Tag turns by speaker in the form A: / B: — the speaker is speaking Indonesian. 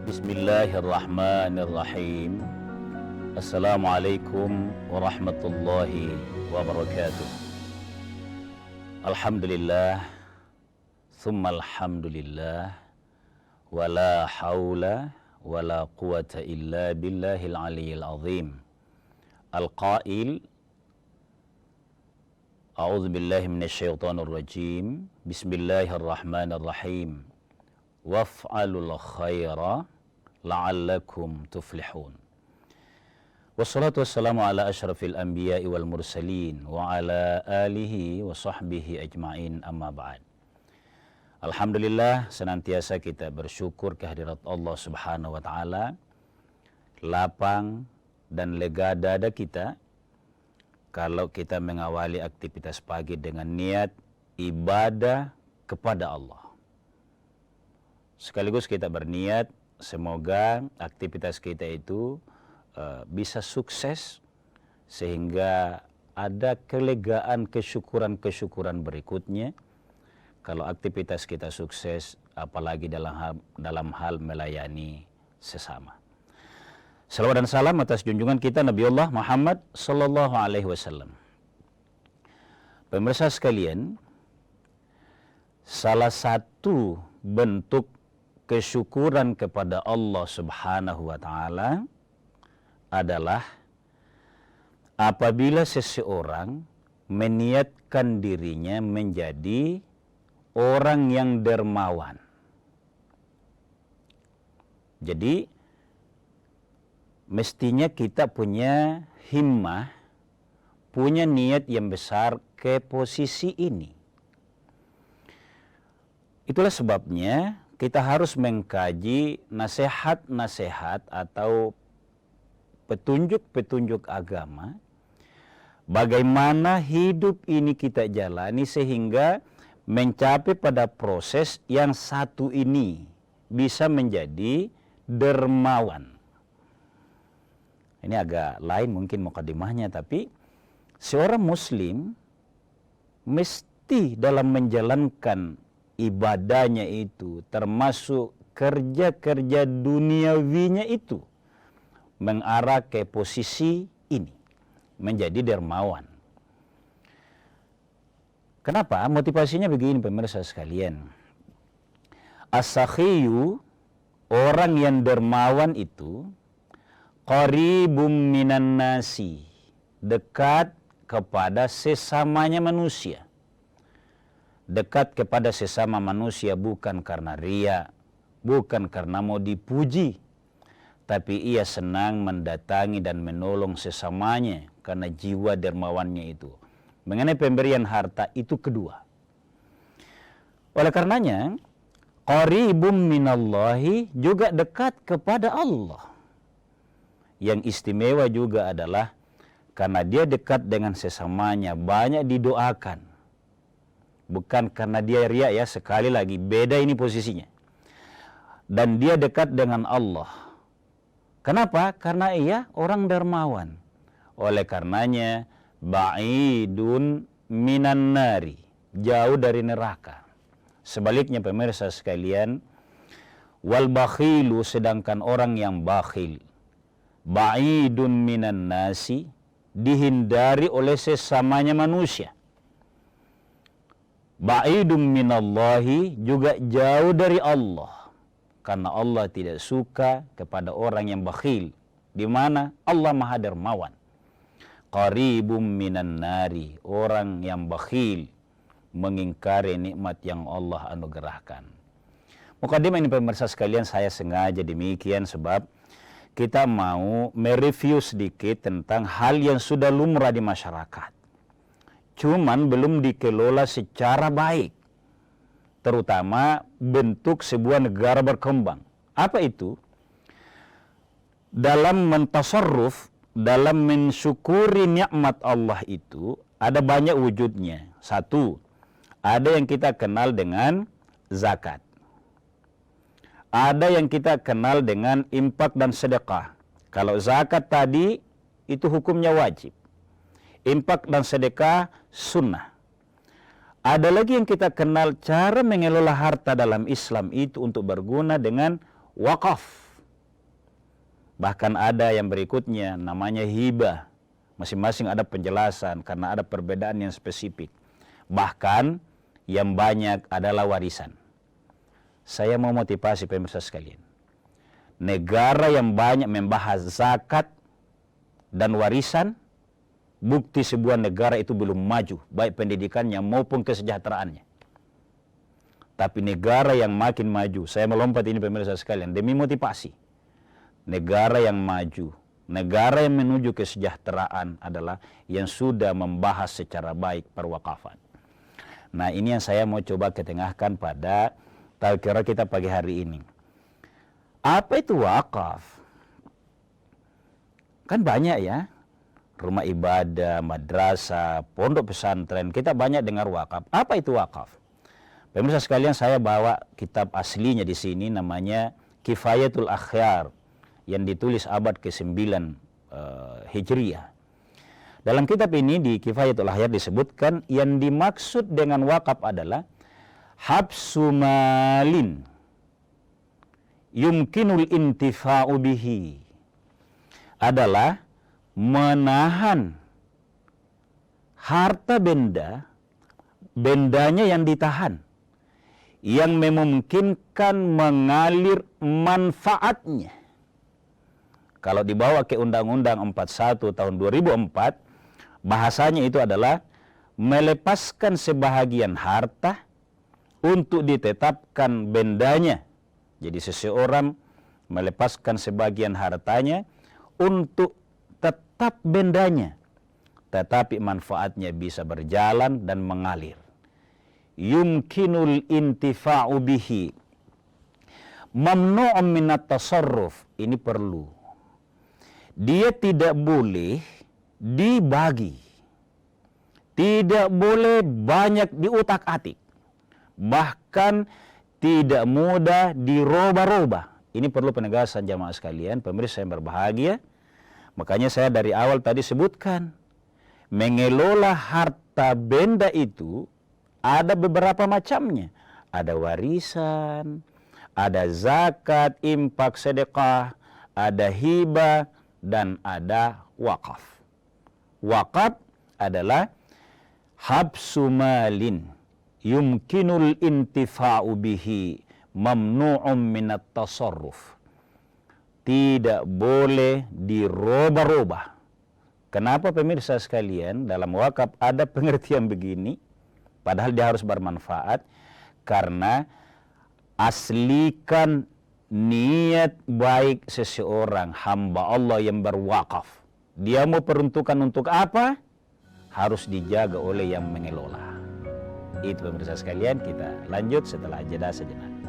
A: Bismillahirrahmanirrahim. Assalamualaikum warahmatullahi wabarakatuh. Alhamdulillah, thumma alhamdulillah, wala hawla wala quwata illa billahil aliyyil azim. Al-qail, a'udzu billahi minasyaitonir rajim. Bismillahirrahmanirrahim. Waf'alul khaira la'allakum tuflihun. Wassalatu wassalamu ala asyrafil anbiya'i wal mursalin wa ala alihi wa sahbihi ajma'in, amma ba'd. Alhamdulillah, senantiasa kita bersyukur kehadirat Allah Subhanahu wa taala. Lapang dan lega dada kita kalau kita mengawali aktivitas pagi dengan niat ibadah kepada Allah. Sekaligus kita berniat semoga aktivitas kita itu bisa sukses sehingga ada kelegaan, kesyukuran berikutnya. Kalau aktivitas kita sukses, apalagi dalam hal melayani sesama. Salawat dan salam atas junjungan kita Nabiullah Muhammad sallallahu alaihi wasallam. Pemirsa sekalian, salah satu bentuk kesyukuran kepada Allah Subhanahu wa taala adalah apabila seseorang meniatkan dirinya menjadi orang yang dermawan. Jadi mestinya kita punya himmah, punya niat yang besar ke posisi ini. Itulah sebabnya kita harus mengkaji nasihat-nasihat atau petunjuk-petunjuk agama, bagaimana hidup ini kita jalani sehingga mencapai pada proses yang satu ini, bisa menjadi dermawan. Ini agak lain mungkin mukadimahnya, tapi seorang muslim mesti dalam menjalankan ibadahnya itu, termasuk kerja-kerja duniawinya itu, mengarah ke posisi ini, menjadi dermawan. Kenapa? Motivasinya begini pemirsa sekalian. As-sakhiyu, orang yang dermawan itu, qaribum minan nasi, dekat kepada sesamanya manusia. Dekat kepada sesama manusia bukan karena ria, bukan karena mau dipuji, tapi ia senang mendatangi dan menolong sesamanya karena jiwa dermawannya itu. Mengenai pemberian harta itu kedua. Oleh karenanya, qaribum minallahi, juga dekat kepada Allah. Yang istimewa juga adalah karena dia dekat dengan sesamanya, banyak didoakan. Bukan karena dia riya ya, sekali lagi beda ini posisinya. Dan dia dekat dengan Allah. Kenapa? Karena ia orang dermawan. Oleh karenanya ba'idun minan nari, jauh dari neraka. Sebaliknya pemirsa sekalian, wal bakhilu, sedangkan orang yang bakhil, ba'idun minan nasi, dihindari oleh sesamanya manusia. Ba'idum minallahi, juga jauh dari Allah. Karena Allah tidak suka kepada orang yang bakhil. Di mana Allah maha dermawan. Qaribum minan nari, orang yang bakhil, mengingkari nikmat yang Allah anugerahkan. Mukadimah ini pemirsa sekalian, saya sengaja demikian sebab kita mau mereview sedikit tentang hal yang sudah lumrah di masyarakat. Cuman belum dikelola secara baik, terutama bentuk sebuah negara berkembang. Apa itu? Dalam mentasarruf, dalam mensyukuri nikmat Allah itu ada banyak wujudnya. Satu, ada yang kita kenal dengan zakat. Ada yang kita kenal dengan infak dan sedekah. Kalau zakat tadi itu hukumnya wajib. Infak dan sedekah sunnah. Ada lagi yang kita kenal cara mengelola harta dalam Islam itu untuk berguna dengan wakaf. Bahkan ada yang berikutnya namanya hibah. Masing-masing ada penjelasan karena ada perbedaan yang spesifik. Bahkan yang banyak adalah warisan. Saya mau motivasi pemirsa sekalian. Negara yang banyak membahas zakat dan warisan, bukti sebuah negara itu belum maju, baik pendidikannya maupun kesejahteraannya. Tapi negara yang makin maju, saya melompat ini pemirsa sekalian, demi motivasi. Negara yang maju, negara yang menuju kesejahteraan adalah yang sudah membahas secara baik perwakafan. Nah, ini yang saya mau coba ketengahkan pada tazkirah kita pagi hari ini. Apa itu wakaf? Kan banyak ya, rumah ibadah, madrasah, pondok pesantren, kita banyak dengar wakaf. Apa itu wakaf? Pemirsa sekalian, saya bawa kitab aslinya di sini, namanya Kifayatul Akhyar, yang ditulis abad ke-9 Hijriyah. Dalam kitab ini di Kifayatul Akhyar disebutkan yang dimaksud dengan wakaf adalah habsu malin yumkinul intifa'u bihi, adalah menahan harta bendanya yang ditahan, yang memungkinkan mengalir manfaatnya. Kalau dibawa ke Undang-Undang 41 tahun 2004, bahasanya itu adalah melepaskan sebahagian harta untuk ditetapkan bendanya. Jadi seseorang melepaskan sebagian hartanya untuk tetap bendanya, tetapi manfaatnya bisa berjalan dan mengalir. Yumkinul intifa'u bihi mamnu'un minat tasarruf. Ini perlu. Dia tidak boleh dibagi, tidak boleh banyak diutak-atik, bahkan tidak mudah dirubah-rubah. Ini perlu penegasan jamaah sekalian, pemirsa yang berbahagia. Makanya saya dari awal tadi sebutkan, mengelola harta benda itu ada beberapa macamnya. Ada warisan, ada zakat, infak, sedekah, ada hibah, dan ada wakaf. Wakaf adalah habsu malin yumkinul intifa'u bihi mamnu'un minat tasarruf. Tidak boleh dirubah-rubah. Kenapa pemirsa sekalian, dalam wakaf ada pengertian begini, padahal dia harus bermanfaat, karena aslikan niat baik seseorang hamba Allah yang berwakaf. Dia mau peruntukan untuk apa? Harus dijaga oleh yang mengelola. Itu pemirsa sekalian, kita lanjut setelah jeda sejenak.